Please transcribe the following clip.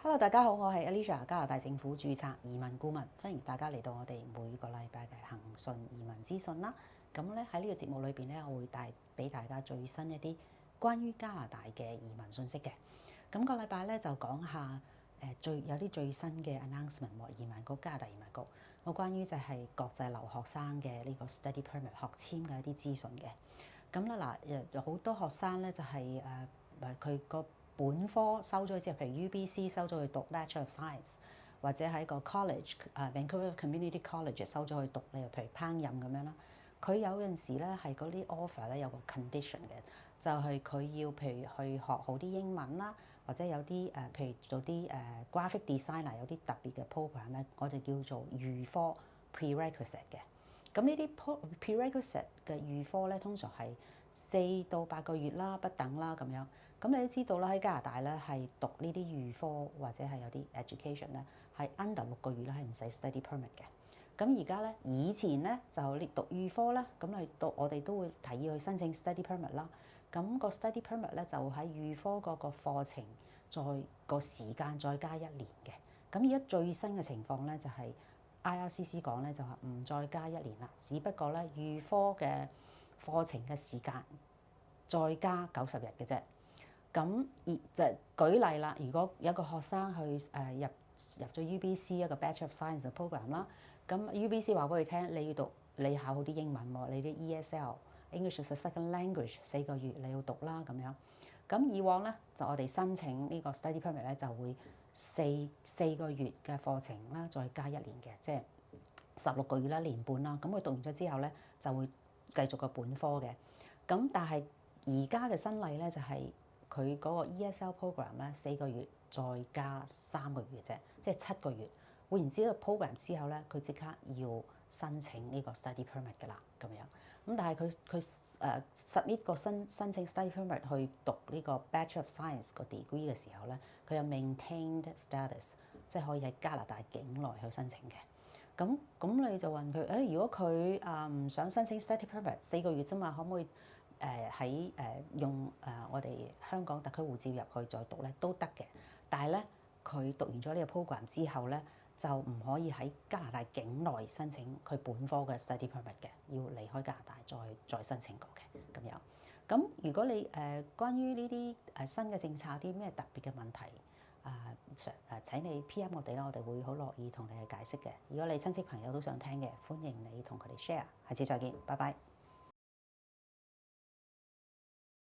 Hello，大家好，我係 Alicia，加拿大政府註冊移民顧問，歡迎大家嚟到我哋每個禮拜嘅恒順移民資訊啦。咁咧喺呢個節目裏邊咧，我會帶俾大家最新一啲關於加拿大嘅移民信息嘅。咁個禮拜咧就講下有啲最新嘅 announcement 喎，移民局加拿大移民局，我關於就係國際留學生嘅呢個 study permit 學簽嘅一啲資訊嘅。咁啦嗱，有好多學生咧就係佢個本科收咗之後，譬如 UBC 收咗去讀 Bachelor of Science，或者喺個 college Vancouver Community College 收咗去讀咧，譬如烹飪咁樣啦。佢有陣時咧係嗰啲 offer 咧有個 condition 嘅，就係佢要譬如去學好啲英文啦，或者有啲譬如做啲graphic designer 有啲特別嘅 program 咧，我哋叫做預科 prerequisite 嘅。咁呢啲 prerequisite 嘅預科咧，通常係4到8個月啦，不等啦咁樣。咁你都知道啦，喺加拿大咧係讀呢啲預科或者係有啲 education 咧，係 under 6個月咧係唔使 study permit 嘅。咁而家咧，以前咧就你讀預科咧，咁我哋都會提議去申請 study permit 啦。咁個 study permit 咧就喺預科嗰個課程再個時間再加1年嘅。咁而家最新嘅情況咧就係 IRCC 講咧就話唔再加1年啦，只不過咧預科嘅課程嘅時間再加90日嘅啫。咁就舉例啦，如果有一個學生去入咗 UBC 一個 Bachelor of Science 嘅 program 啦，咁 UBC 話俾佢聽，你考好啲英文喎，你啲 ESL English as a Second Language 4個月你要讀啦咁樣。咁以往咧就我哋申請呢個 study permit 咧就會四個月嘅課程啦，再加1年嘅，即係16個月啦，1年半啦。咁佢讀完咗之後咧就會繼續個本科嘅。咁但係而家嘅新例咧就係佢嗰個 ESL program 咧4個月再加3個月嘅啫，即係7個月。換言之，個 program 之後咧，佢即刻要申請呢個 study permit 㗎啦，咁樣。咁但係佢submit 個申請 study permit 去讀呢個 Bachelor of Science 個 degree 嘅時候咧，佢有 maintained status，即係可以喺加拿大境內去申請嘅。咁你就問佢，如果佢唔想申請 study permit 4個月啫嘛，可唔可以用我哋香港特區護照入去再讀咧都得嘅？但係咧，佢讀完咗呢個 program 之後咧，就唔可以喺加拿大境內申請佢本科嘅 study permit 嘅，要離開加拿大再申請過嘅咁樣。咁如果你關於呢啲新嘅政策有啲咩特別嘅問題請你 PM 我哋啦，我哋會好樂意同你去解釋嘅。如果你親戚朋友都想聽嘅，歡迎你同佢哋 share。下次再見，拜拜。